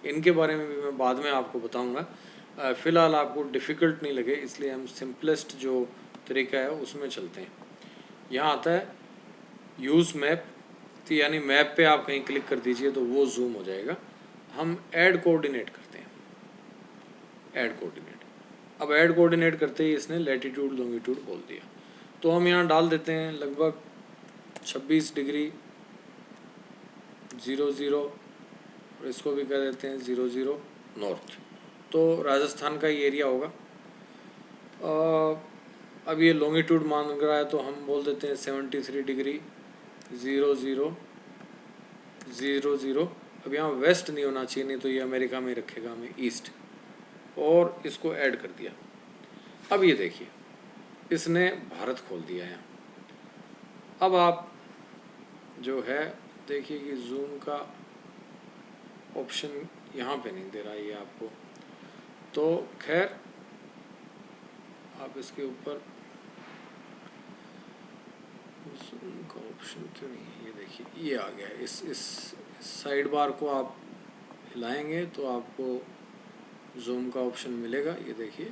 इनके बारे में भी मैं बाद में आपको बताऊंगा। फ़िलहाल आपको डिफ़िकल्ट नहीं लगे इसलिए हम सिंपलेस्ट जो तरीका है उसमें चलते हैं। यहाँ आता है यूज़ मैप, तो यानी मैप पे आप कहीं क्लिक कर दीजिए तो वो जूम हो जाएगा। हम ऐड कोऑर्डिनेट करते हैं, ऐड कोऑर्डिनेट। अब ऐड कोऑर्डिनेट करते ही इसने लैटिट्यूड लॉन्गिट्यूड बोल दिया, तो हम यहाँ डाल देते हैं लगभग 26 डिग्री 00, और इसको भी कर देते हैं 00 नॉर्थ। तो राजस्थान का ये एरिया होगा। अब ये लॉन्गिट्यूड मान रहा है तो हम बोल देते हैं 73 डिग्री 00 00। अब यहाँ वेस्ट नहीं होना चाहिए, नहीं तो ये अमेरिका में रखेगा हमें ईस्ट, और इसको ऐड कर दिया। अब ये देखिए इसने भारत खोल दिया है। अब आप जो है देखिए कि जूम का ऑप्शन यहाँ पे नहीं दे रहा है ये आपको, तो खैर आप इसके ऊपर जूम का ऑप्शन क्यों नहीं है, ये देखिए ये आ गया है। इस साइड बार को आप हिलाएंगे तो आपको जूम का ऑप्शन मिलेगा। ये देखिए,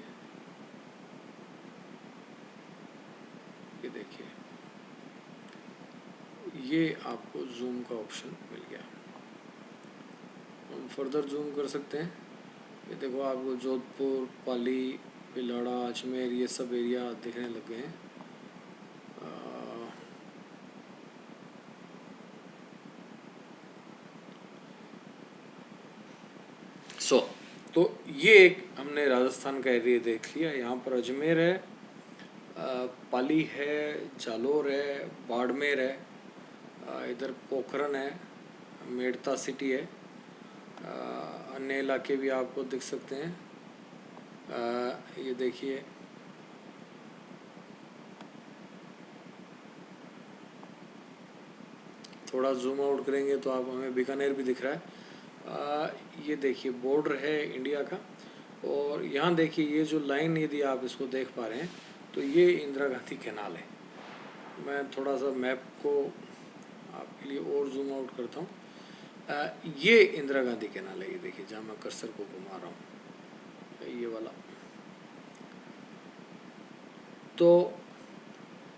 ये देखिए ये आपको जूम का ऑप्शन मिल गया। हम फर्दर जूम कर सकते हैं। ये देखो आपको जोधपुर, पाली, भिलवाड़ा, अजमेर ये सब एरिया दिखने लग गए हैं। तो ये एक हमने राजस्थान का एरिया देख लिया। यहाँ पर अजमेर है, पाली है, जालोर है, बाड़मेर है, इधर पोखरन है, मेड़ता सिटी है, अन्य इलाके भी आपको दिख सकते हैं। ये देखिए थोड़ा जूम आउट करेंगे तो आप हमें बीकानेर भी दिख रहा है। ये देखिए बॉर्डर है इंडिया का, और यहाँ देखिए ये जो लाइन यदि आप इसको देख पा रहे हैं तो ये इंदिरा गांधी कैनाल है। मैं थोड़ा सा मैप को आपके लिए और जूम आउट करता हूँ। ये इंदिरा गांधी कैनाल है, ये देखिए जहाँ मैं कर्सर को घुमा रहा हूँ, ये वाला। तो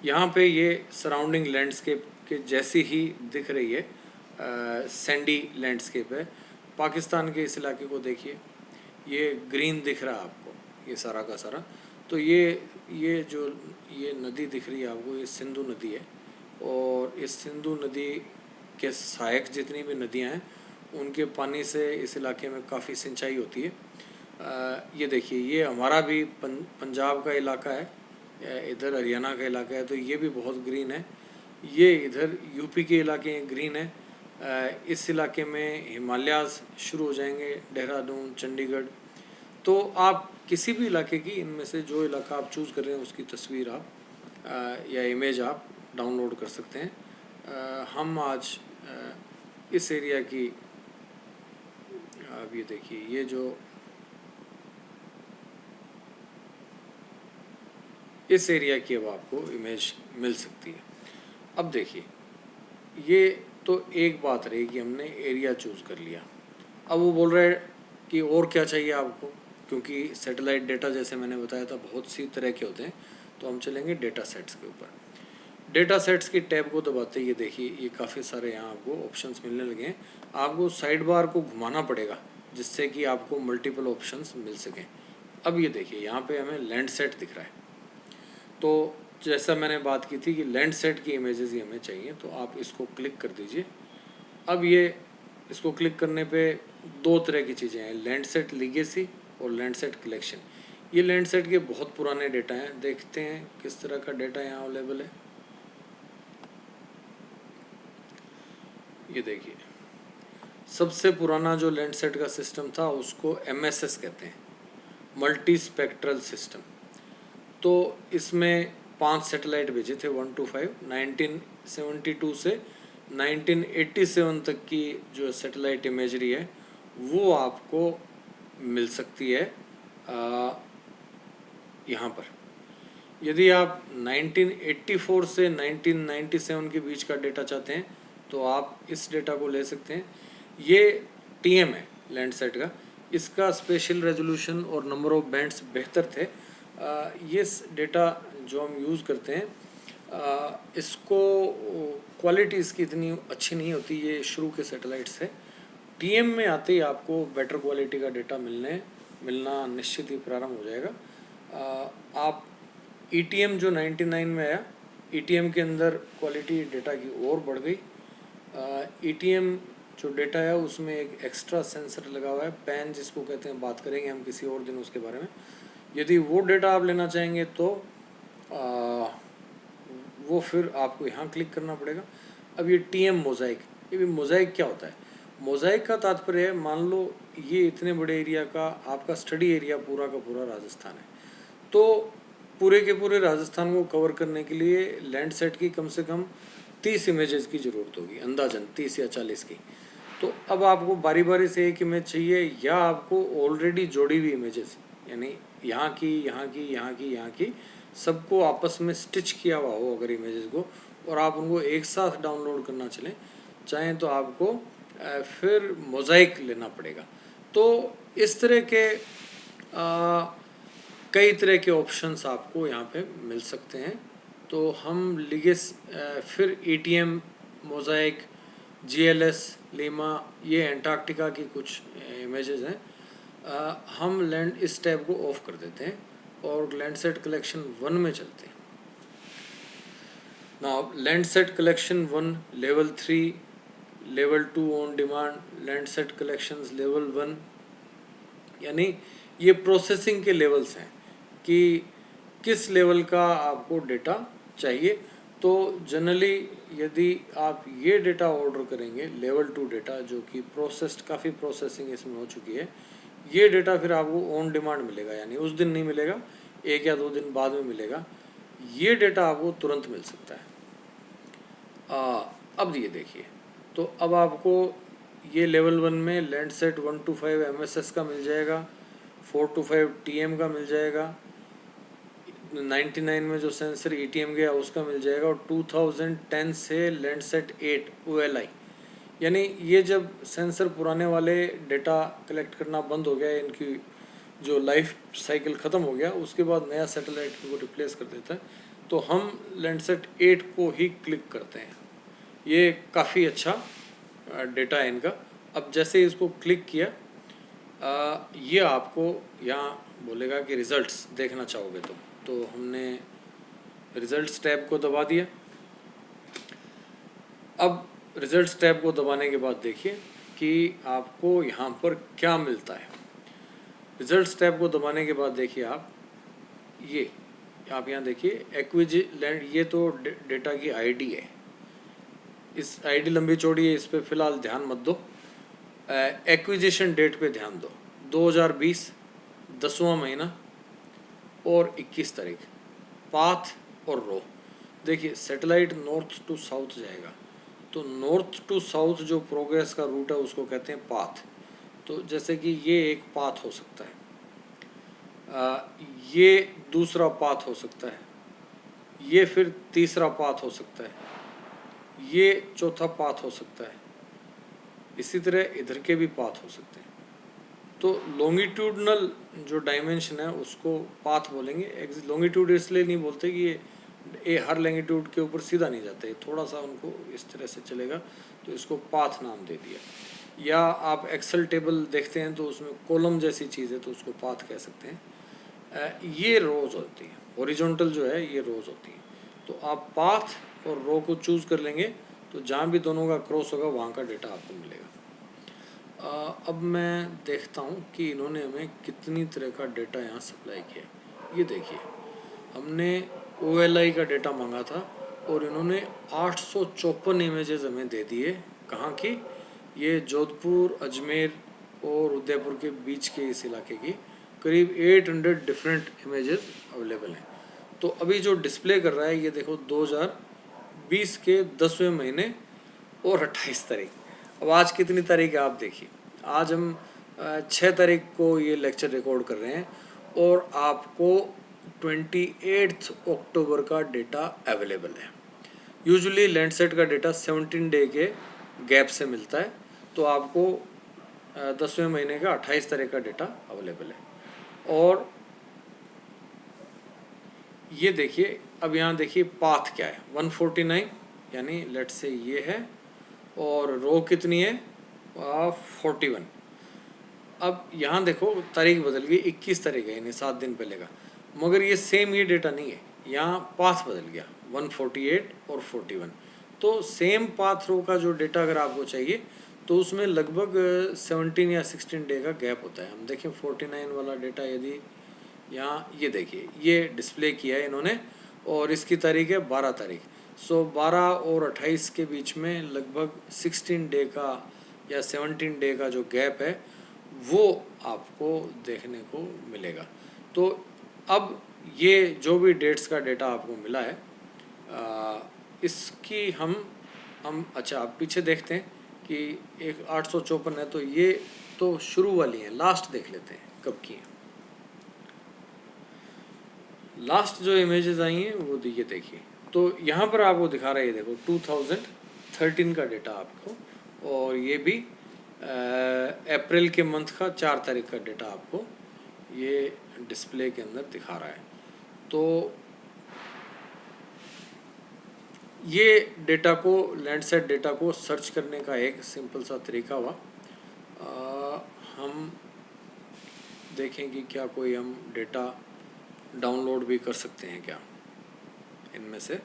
यहाँ पे ये सराउंडिंग लैंडस्केप के जैसी ही दिख रही है, सैंडी लैंडस्केप है। पाकिस्तान के इस इलाके को देखिए, ये ग्रीन दिख रहा है आपको, ये सारा का सारा। तो ये जो ये नदी दिख रही है आपको, ये सिंधु नदी है, और इस सिंधु नदी के सहायक जितनी भी नदियाँ हैं उनके पानी से इस इलाके में काफ़ी सिंचाई होती है। ये देखिए ये हमारा भी पंजाब का इलाका है, इधर हरियाणा का इलाका है, तो ये भी बहुत ग्रीन है। ये इधर यूपी के इलाके ग्रीन है। इस इलाके में हिमालयाज़ शुरू हो जाएंगे, देहरादून, चंडीगढ़। तो आप किसी भी इलाके की इनमें से जो इलाका आप चूज़ कर रहे हैं उसकी तस्वीर आप या इमेज आप डाउनलोड कर सकते हैं। हम आज इस एरिया की, अब ये देखिए ये जो इस एरिया की अब आपको इमेज मिल सकती है। अब देखिए ये तो एक बात रही कि हमने एरिया चूज़ कर लिया। अब वो बोल रहे हैं कि और क्या चाहिए आपको, क्योंकि सैटेलाइट डेटा जैसे मैंने बताया था बहुत सी तरह के होते हैं। तो हम चलेंगे डेटा सेट्स के ऊपर। डेटा सेट्स की टैब को दबाते ही ये देखिए ये काफ़ी सारे यहाँ आपको ऑप्शंस मिलने लगे हैं। आपको साइड बार को घुमाना पड़ेगा जिससे कि आपको मल्टीपल ऑप्शंस मिल सकें। अब ये देखिए यहाँ पे हमें लैंड सेट दिख रहा है। तो जैसा मैंने बात की थी कि लैंड सेट की इमेजेस ही हमें चाहिए, तो आप इसको क्लिक कर दीजिए। अब ये इसको क्लिक करने पे दो तरह की चीज़ें हैं, लैंड सेट लीगेसी और लैंड सेट कलेक्शन। ये लैंड सेट के बहुत पुराने डेटा हैं। देखते हैं किस तरह का डेटा यहाँ अवेलेबल है। ये देखिए सबसे पुराना जो लैंड सेट का सिस्टम था उसको MSS कहते हैं, मल्टी स्पेक्ट्रल सिस्टम। तो इसमें 5 सैटेलाइट भेजे थे 1 to 5। 1972 से 1987 तक की जो सैटेलाइट इमेजरी है वो आपको मिल सकती है यहाँ पर। यदि आप 1984 से 1997 के बीच का डेटा चाहते हैं तो आप इस डेटा को ले सकते हैं। ये TM है, लैंडसेट का, इसका स्पेशल रेजोल्यूशन और नंबर ऑफ बैंड्स बेहतर थे। ये डेटा जो हम यूज़ करते हैं इसको क्वालिटी इसकी इतनी अच्छी नहीं होती ये शुरू के सैटेलाइट से। टीएम में आते ही आपको बेटर क्वालिटी का डेटा मिलना निश्चित ही प्रारंभ हो जाएगा। आप ईटीएम जो 99 में आया, ईटीएम के अंदर क्वालिटी डेटा की और बढ़ गई। ईटीएम जो डेटा है उसमें एक एक्स्ट्रा सेंसर लगा हुआ है, पैन जिसको कहते हैं, बात करेंगे हम किसी और दिन उसके बारे में। यदि वो डेटा आप लेना चाहेंगे तो वो फिर आपको यहाँ क्लिक करना पड़ेगा। अब ये टीएम मोज़ाइक, ये भी मोज़ाइक क्या होता है? मोज़ाइक का तात्पर्य है, मान लो ये इतने बड़े एरिया का आपका स्टडी एरिया पूरा का पूरा राजस्थान है, तो पूरे के पूरे राजस्थान को कवर करने के लिए लैंडसेट की कम से कम 30 इमेजेस की ज़रूरत होगी, अंदाजन 30 या 40 की। तो अब आपको बारी बारी से एक इमेज चाहिए, या आपको ऑलरेडी जोड़ी हुई इमेजेस, यानी यहाँ की, यहाँ की, यहाँ की, यहाँ की, सबको आपस में स्टिच किया हुआ हो अगर इमेजेस को, और आप उनको एक साथ डाउनलोड करना चाहें तो आपको फिर मोज़ाइक लेना पड़ेगा। तो इस तरह के कई तरह के ऑप्शंस आपको यहाँ पे मिल सकते हैं। तो हम लिगिस फिर ईटीएम, मोज़ाइक, जीएलएस, लीमा, ये एंटार्क्टिका की कुछ इमेजेस हैं। हम लैंड इस टैब को ऑफ कर देते हैं और लैंडसेट कलेक्शन 1 में चलते हैं। Now Landsat collection 1 level 3, level 2 on demand, Landsat collections level 1, यानी ये प्रोसेसिंग के लेवल्स हैं कि किस लेवल का आपको डेटा चाहिए। तो जनरली यदि आप ये डेटा ऑर्डर करेंगे, लेवल 2 डेटा, जो कि प्रोसेस्ड, काफ़ी प्रोसेसिंग इसमें हो चुकी है, ये डेटा फिर आपको ऑन डिमांड मिलेगा, यानी उस दिन नहीं मिलेगा, 1 या 2 दिन बाद में मिलेगा। ये डेटा आपको तुरंत मिल सकता है। अब ये देखिए, तो अब आपको ये लेवल 1 में लैंडसेट 1 to 5 MSS का मिल जाएगा, 4 to 5 TM का मिल जाएगा, 99 में जो सेंसर ETM गया उसका मिल जाएगा, और 2010 से लैंडसेट 8 OLI, यानी ये जब सेंसर पुराने वाले डेटा कलेक्ट करना बंद हो गया, इनकी जो लाइफ साइकिल ख़त्म हो गया, उसके बाद नया सैटेलाइट को रिप्लेस कर देता है, तो हम लैंडसेट 8 को ही क्लिक करते हैं। ये काफ़ी अच्छा डेटा है इनका। अब जैसे इसको क्लिक किया, ये आपको यहाँ बोलेगा कि रिज़ल्ट्स देखना चाहोगे तो हमने रिज़ल्ट्स टैब को दबा दिया। अब रिज़ल्ट्स टैब को दबाने के बाद देखिए कि आपको यहाँ पर क्या मिलता है। रिज़ल्ट्स टैब को दबाने के बाद देखिए आप यहाँ देखिए एक्विजिलेंट, ये तो डेटा की आईडी है, इस आईडी लंबी चौड़ी है, इस पर फ़िलहाल ध्यान मत दो। एक्विजिशन डेट पे ध्यान दो, 2020 10वां महीना और 21 तारीख, पाथ और रो। देखिए सैटेलाइट नॉर्थ टू साउथ जाएगा, तो नॉर्थ टू साउथ जो प्रोग्रेस का रूट है उसको कहते हैं पाथ। तो जैसे कि ये एक पाथ हो सकता है, ये दूसरा पाथ हो सकता है, ये फिर तीसरा पाथ हो सकता है, ये चौथा पाथ हो सकता है, इसी तरह इधर के भी पाथ हो सकते हैं। तो लॉन्गिट्यूडनल जो डायमेंशन है उसको पाथ बोलेंगे। लॉन्गिट्यूड इसलिए नहीं बोलते कि ये हर लॉन्गिट्यूड के ऊपर सीधा नहीं जाता, ये थोड़ा सा उनको इस तरह से चलेगा, तो इसको पाथ नाम दे दिया। या आप एक्सेल टेबल देखते हैं तो उसमें कॉलम जैसी चीज़ है तो उसको पाथ कह सकते हैं। ये रोज़ होती है, हॉरिजॉन्टल जो है ये रोज़ होती है। तो आप पाथ और रो को चूज़ कर लेंगे, तो जहाँ भी दोनों का क्रॉस होगा वहाँ का डेटा आपको मिलेगा। अब मैं देखता हूँ कि इन्होंने हमें कितनी तरह का डेटा यहाँ सप्लाई किया। ये देखिए, हमने OLI का डेटा मांगा था और इन्होंने 854 इमेजेस हमें दे दिए। कहाँ की? ये जोधपुर, अजमेर और उदयपुर के बीच के इस इलाके की करीब 800 डिफरेंट इमेजेस अवेलेबल हैं। तो अभी जो डिस्प्ले कर रहा है ये देखो 2020 के 10वें महीने और 28 तारीख। अब आज कितनी तारीख है आप देखिए, आज हम 6 तारीख को ये लेक्चर रिकॉर्ड कर रहे हैं और आपको 28 अक्टूबर का डेटा अवेलेबल है। यूजुअली लैंडसेट का डेटा 17 डे के गैप से मिलता है, तो आपको 10वें महीने का 28 तारीख का डेटा अवेलेबल है। और ये देखिए, अब यहाँ देखिए पाथ क्या है, 149, यानी लेट से ये है, और रो कितनी है 41। अब यहाँ देखो तारीख बदल गई, 21 तारीख है, यानी 7 दिन पहले का, मगर ये सेम ये डेटा नहीं है, यहाँ पाथ बदल गया 148 और 41। तो सेम पाथ रो का जो डेटा अगर आपको चाहिए तो उसमें लगभग 17 या 16 डे का गैप होता है। हम देखें 49 वाला डेटा, यदि यहाँ ये देखिए ये डिस्प्ले किया है इन्होंने, और इसकी तारीख है 12 तारीख। सो 12 और 28 के बीच में लगभग 16 डे का या 17 डे का जो गैप है वो आपको देखने को मिलेगा। तो अब ये जो भी डेट्स का डेटा आपको मिला है इसकी हम अच्छा आप पीछे देखते हैं कि एक 854 है, तो ये तो शुरू वाली है, लास्ट देख लेते हैं कब की है। लास्ट जो इमेजेस आई हैं वो ये देखिए, तो यहाँ पर आपको दिखा रहा है, ये देखो 2013 का डेटा आपको, और ये भी अप्रैल के मंथ का 4 तारीख का डेटा आपको ये डिस्प्ले के अंदर दिखा रहा है। तो ये डेटा को, लैंडसेट डेटा को सर्च करने का एक सिंपल सा तरीका हुआ। हम देखें कि क्या कोई हम डेटा डाउनलोड भी कर सकते हैं क्या इनमें से।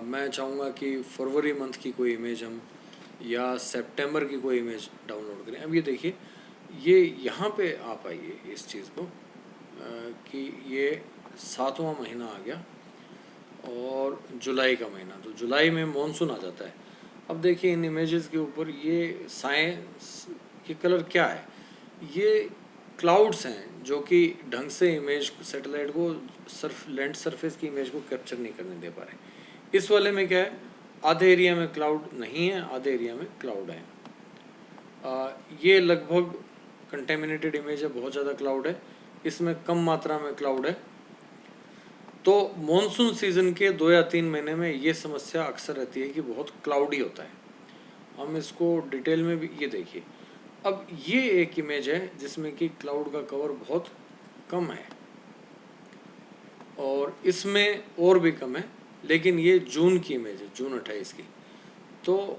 मैं चाहूँगा कि फरवरी मंथ की कोई इमेज हम, या सितंबर की कोई इमेज डाउनलोड करें। अब ये देखिए, ये यहाँ पे आप आइए इस चीज़ को कि ये 7वां महीना आ गया और जुलाई का महीना, तो जुलाई में मॉनसून आ जाता है। अब देखिए इन इमेजेस के ऊपर ये साइंस, ये कलर क्या है, ये क्लाउड्स हैं जो कि ढंग से इमेज सैटेलाइट को लैंड सरफेस की इमेज को कैप्चर नहीं करने दे पा रहे। इस वाले में क्या है, आधे एरिया में क्लाउड नहीं है, आधे एरिया में क्लाउड है। ये लगभग कंटेमिनेटेड इमेज है, बहुत ज़्यादा क्लाउड है, इसमें कम मात्रा में क्लाउड है। तो मॉनसून सीजन के 2 या 3 महीने में ये समस्या अक्सर रहती है कि बहुत क्लाउडी होता है। हम इसको डिटेल में भी, ये देखिए, अब ये एक इमेज है जिसमें कि क्लाउड का कवर बहुत कम है, और इसमें और भी कम है, लेकिन ये जून की इमेज है, जून 28 की। तो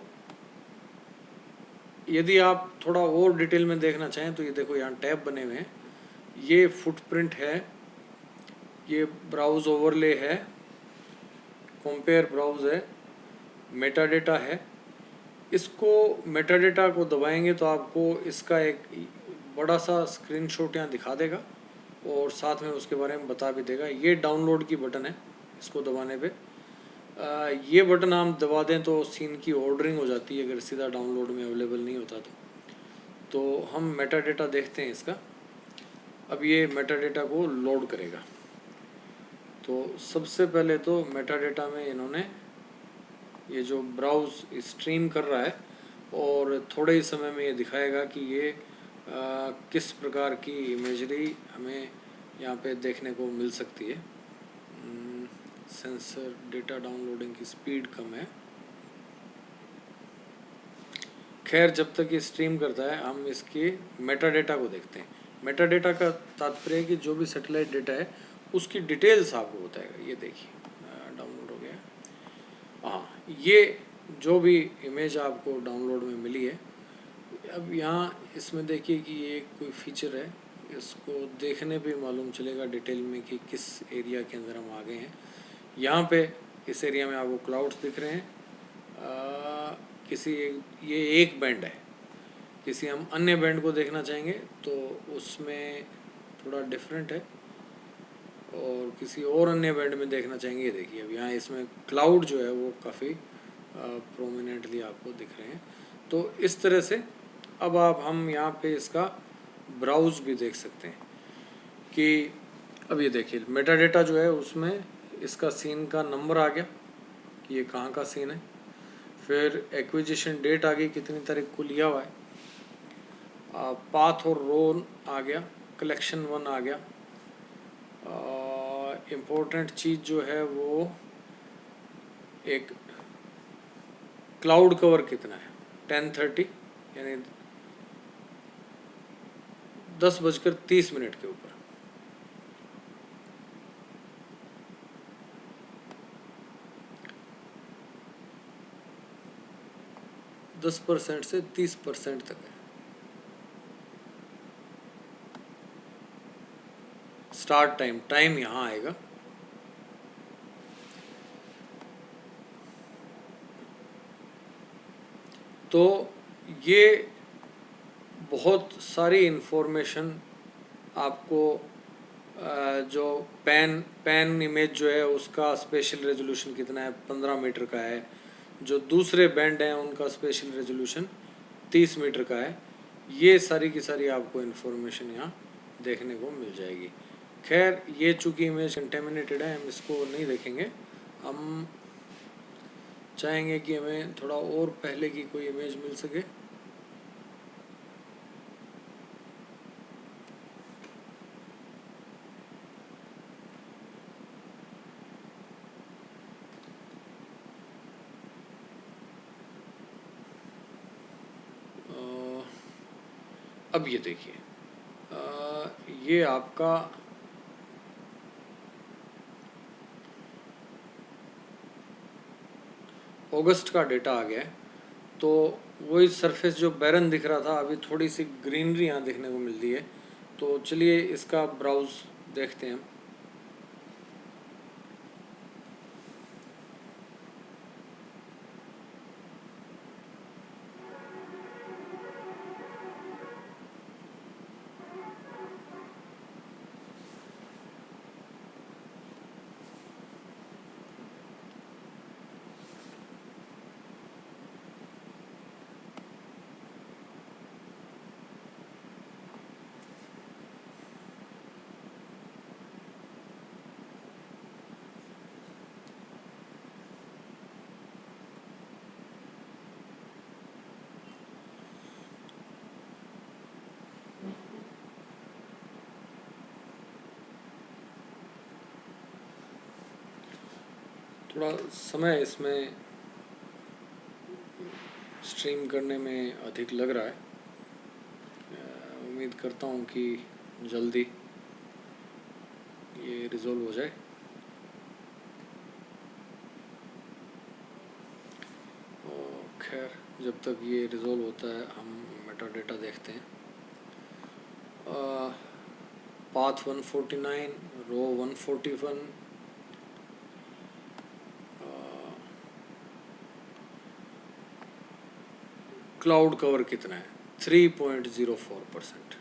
यदि आप थोड़ा और डिटेल में देखना चाहें तो ये देखो यहाँ टैब बने हुए हैं, ये फुटप्रिंट है, ये ब्राउज ओवरले है, कंपेयर ब्राउज है, मेटा डेटा है। इसको मेटा डेटा को दबाएंगे तो आपको इसका एक बड़ा सा स्क्रीनशॉट यहाँ दिखा देगा, और साथ में उसके बारे में बता भी देगा। ये डाउनलोड की बटन है, इसको दबाने पे ये बटन हम दबा दें तो सीन की ऑर्डरिंग हो जाती है, अगर सीधा डाउनलोड में अवेलेबल नहीं होता तो हम मेटा डेटा देखते हैं इसका। अब ये मेटा डेटा को लोड करेगा, तो सबसे पहले तो मेटा डेटा में इन्होंने ये जो ब्राउज स्ट्रीम कर रहा है, और थोड़े ही समय में ये दिखाएगा कि ये किस प्रकार की इमेजरी हमें यहाँ पे देखने को मिल सकती है। सेंसर डेटा डाउनलोडिंग की स्पीड कम है। खैर, जब तक ये स्ट्रीम करता है हम इसके मेटा डेटा को देखते हैं। मेटा डेटा का तात्पर्य है कि जो भी सैटेलाइट डेटा है उसकी डिटेल्स आपको बताएगा। ये देखिए डाउनलोड हो गया। हाँ, ये जो भी इमेज आपको डाउनलोड में मिली है, अब यहाँ इसमें देखिए कि ये कोई फीचर है, इसको देखने पे मालूम चलेगा डिटेल में कि किस एरिया के अंदर हम आ गए हैं। यहाँ पे इस एरिया में आपको क्लाउड्स दिख रहे हैं। ये एक बैंड है, किसी हम अन्य बैंड को देखना चाहेंगे तो उसमें थोड़ा डिफरेंट है, और किसी और अन्य बैंड में देखना चाहेंगे। ये देखिए अब यहाँ इसमें क्लाउड जो है वो काफ़ी प्रोमिनेंटली आपको दिख रहे हैं। तो इस तरह से अब हम यहाँ पे इसका ब्राउज भी देख सकते हैं कि अब ये देखिए मेटा डेटा जो है उसमें इसका सीन का नंबर आ गया कि ये कहाँ का सीन है, फिर एक्विजिशन डेट आ गई, कितनी तारीख को लिया हुआ है, पाथ और रो आ गया, कलेक्शन 1 आ गया, इम्पोर्टेंट चीज़ जो है वो एक क्लाउड कवर कितना है, 10:30 यानी 10:30 के ऊपर। दस % से 30% तक है। स्टार्ट टाइम यहाँ आएगा। तो ये बहुत सारी इन्फॉर्मेशन आपको जो पैन इमेज जो है उसका स्पेशल रेजोल्यूशन कितना है, 15 मीटर का है। जो दूसरे बैंड हैं उनका स्पेशल रेजोल्यूशन 30 मीटर का है। ये सारी की सारी आपको इन्फॉर्मेशन यहाँ देखने को मिल जाएगी। खैर, ये चूँकि इमेज कंटेमिनेटेड है, हम इसको नहीं देखेंगे। हम चाहेंगे कि हमें थोड़ा और पहले की कोई इमेज मिल सके। अब ये देखिए, ये आपका अगस्त का डेटा आ गया है। तो वही सरफेस जो बैरन दिख रहा था, अभी थोड़ी सी ग्रीनरी यहाँ देखने को मिलती है। तो चलिए इसका ब्राउज देखते हैं हम। थोड़ा समय इसमें स्ट्रीम करने में अधिक लग रहा है। उम्मीद करता हूँ कि जल्दी ये रिजॉल्व हो जाए। और खैर, जब तक ये रिजॉल्व होता है हम मेटा डेटा देखते हैं। पाथ 149, रो 141, क्लाउड कवर कितना है, 3.04%।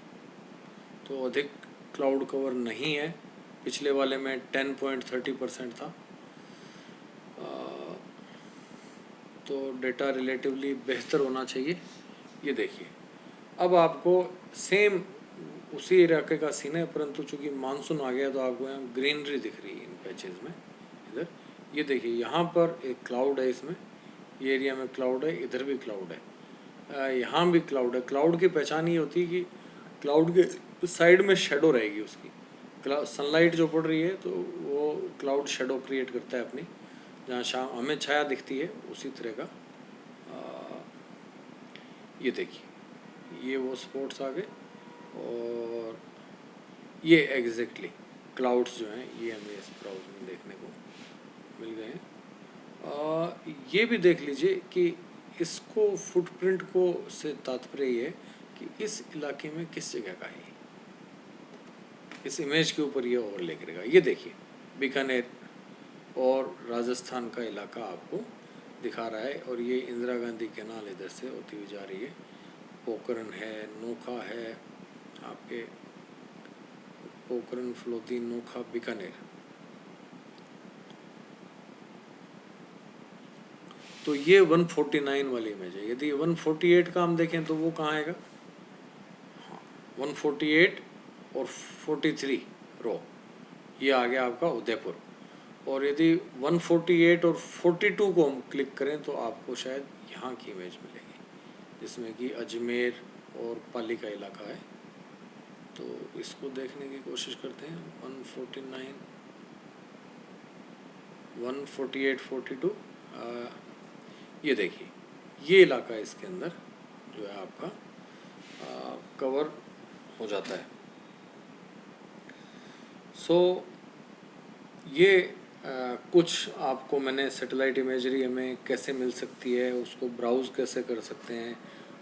तो अधिक क्लाउड कवर नहीं है। पिछले वाले में 10.30% था। तो डेटा रिलेटिवली बेहतर होना चाहिए। ये देखिए, अब आपको सेम उसी इलाके का सीन है, परंतु चूँकि मानसून आ गया तो आपको यहाँ ग्रीनरी दिख रही है इन पैचेस में। इधर ये देखिए, यहाँ पर एक क्लाउड है, इसमें ये एरिया में क्लाउड है, इधर भी क्लाउड है, यहाँ भी क्लाउड है। क्लाउड की पहचान ये होती है कि क्लाउड के साइड में शेडो रहेगी उसकी। सनलाइट जो पड़ रही है तो वो क्लाउड शेडो क्रिएट करता है अपनी, जहाँ शाम हमें छाया दिखती है उसी तरह का। ये देखिए, ये वो स्पॉट्स आ गए और ये एग्जैक्टली क्लाउड्स जो हैं ये हमें इस ब्राउज में देखने को मिल गए हैं। ये भी देख लीजिए कि इसको फुटप्रिंट को से तात्पर्य ये है कि इस इलाके में किस जगह का है। इस इमेज के ऊपर ये ओवरले करेगा। ये देखिए, बीकानेर और राजस्थान का इलाका आपको दिखा रहा है। और ये इंदिरा गांधी कैनाल इधर से होती हुई जा रही है। पोखरण है, नोखा है, आपके पोखरण, फलोदी, नोखा, बीकानेर। तो ये 149 वाली इमेज है। यदि 148 का हम देखें तो वो कहाँ आएगा, 148 और 43 रो, ये आ गया आपका उदयपुर। और यदि 148 और 42 को हम क्लिक करें तो आपको शायद यहाँ की इमेज मिलेगी, जिसमें कि अजमेर और पाली का इलाका है। तो इसको देखने की कोशिश करते हैं। 149, 148, 42, ये देखिए, ये इलाका इसके अंदर जो है आपका कवर हो जाता है। सो ये कुछ आपको मैंने सैटेलाइट इमेजरी हमें कैसे मिल सकती है, उसको ब्राउज़ कैसे कर सकते हैं,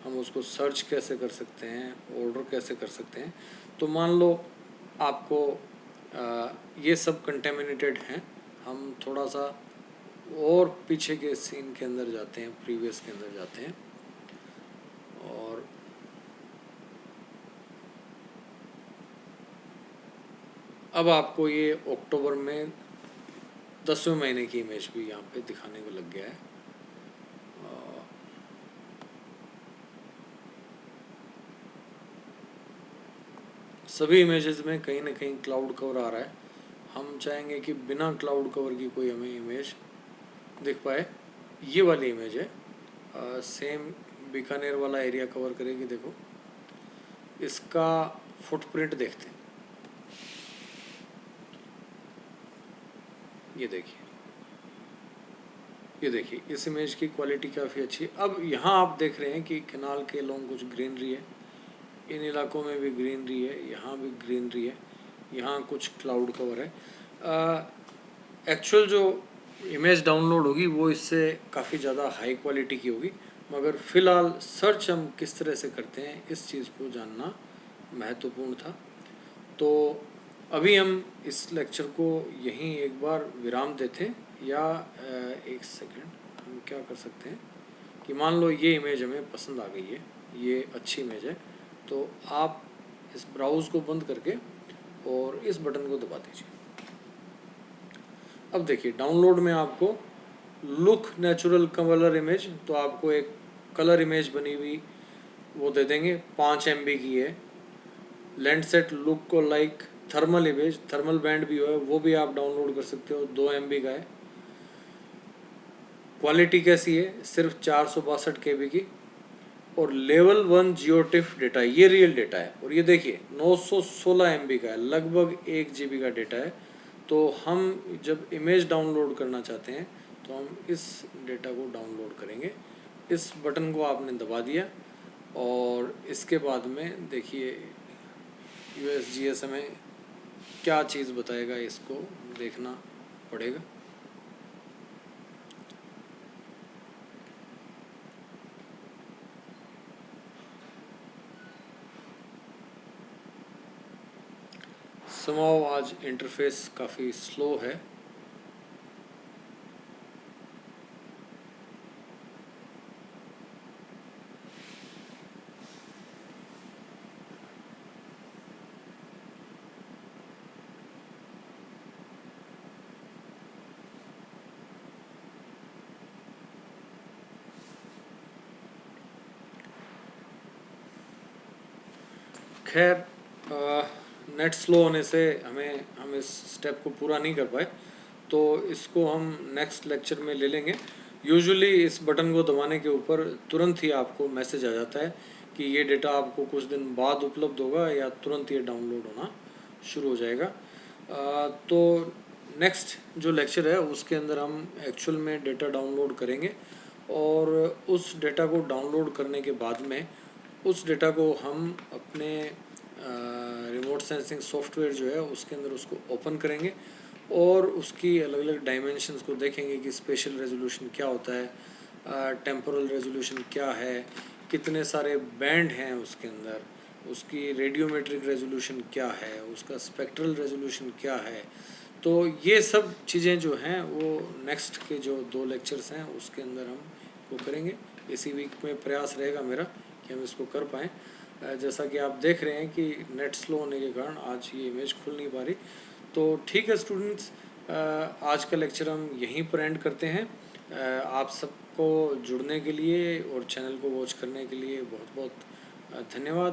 हम उसको सर्च कैसे कर सकते हैं, ऑर्डर कैसे कर सकते हैं। तो मान लो आपको ये सब कंटेमिनेटेड हैं, हम थोड़ा सा और पीछे के सीन के अंदर जाते हैं, प्रीवियस के अंदर जाते हैं, और अब आपको ये अक्टूबर में 10वें महीने की इमेज भी यहाँ पे दिखाने को लग गया है। सभी इमेजेस में कहीं ना कहीं क्लाउड कवर आ रहा है। हम चाहेंगे कि बिना क्लाउड कवर की कोई हमें इमेज दिख पाए। ये वाली इमेज है, सेम बीकानेर वाला एरिया कवर करेगी। देखो इसका फुटप्रिंट देखते हैं, ये देखिए इस इमेज की क्वालिटी काफ़ी अच्छी है। अब यहाँ आप देख रहे हैं कि कैनाल के लॉन्ग कुछ ग्रीनरी है, इन इलाकों में भी ग्रीनरी है, यहाँ भी ग्रीनरी है, यहाँ कुछ क्लाउड कवर है। एक्चुअल जो इमेज डाउनलोड होगी वो इससे काफ़ी ज़्यादा हाई क्वालिटी की होगी, मगर फ़िलहाल सर्च हम किस तरह से करते हैं इस चीज़ को जानना महत्वपूर्ण था। तो अभी हम इस लेक्चर को यहीं एक बार विराम देते हैं, या एक सेकंड हम क्या कर सकते हैं कि मान लो ये इमेज हमें पसंद आ गई है, ये अच्छी इमेज है, तो आप इस ब्राउज़ को बंद करके और इस बटन को दबा दीजिए। अब देखिए डाउनलोड में आपको लुक नेचुरल कलर इमेज, तो आपको एक कलर इमेज बनी हुई वो दे देंगे, 5 MB की है। लैंडसेट लुक को like thermal image, thermal band भी है, वो भी आप डाउनलोड कर सकते हो, 2 MB का है। क्वालिटी कैसी है, सिर्फ 462 KB की, और लेवल 1 जियोटिफ डेटा, ये रियल डेटा है। और ये देखिए 916 MB का है, लगभग 1 GB का डेटा है। तो हम जब इमेज डाउनलोड करना चाहते हैं तो हम इस डेटा को डाउनलोड करेंगे। इस बटन को आपने दबा दिया और इसके बाद में देखिए USGS हमें क्या चीज़ बताएगा, इसको देखना पड़ेगा। समाओ आज इंटरफेस काफ़ी स्लो है। खैर नेट स्लो होने से हम इस स्टेप को पूरा नहीं कर पाए, तो इसको हम नेक्स्ट लेक्चर में ले लेंगे। यूजुअली इस बटन को दबाने के ऊपर तुरंत ही आपको मैसेज आ जाता है कि ये डेटा आपको कुछ दिन बाद उपलब्ध होगा, या तुरंत ये डाउनलोड होना शुरू हो जाएगा। तो नेक्स्ट जो लेक्चर है उसके अंदर हम एक्चुअल में डेटा डाउनलोड करेंगे, और उस डेटा को डाउनलोड करने के बाद में उस डेटा को हम अपने रिमोट सेंसिंग सॉफ्टवेयर जो है उसके अंदर उसको ओपन करेंगे, और उसकी अलग अलग डायमेंशंस को देखेंगे कि स्पेशल रेजोल्यूशन क्या होता है, टेम्पोरल रेजोल्यूशन क्या है, कितने सारे बैंड हैं उसके अंदर, उसकी रेडियोमेट्रिक रेजोल्यूशन क्या है, उसका स्पेक्ट्रल रेजोल्यूशन क्या है। तो ये सब चीज़ें जो हैं वो नेक्स्ट के जो 2 लेक्चर्स हैं उसके अंदर हम वो करेंगे। इसी वीक में प्रयास रहेगा मेरा कि हम इसको कर पाएँ। जैसा कि आप देख रहे हैं कि नेट स्लो होने के कारण आज ये इमेज खुल नहीं पा रही। तो ठीक है स्टूडेंट्स, आज का लेक्चर हम यहीं पर एंड करते हैं। आप सबको जुड़ने के लिए और चैनल को वॉच करने के लिए बहुत बहुत धन्यवाद।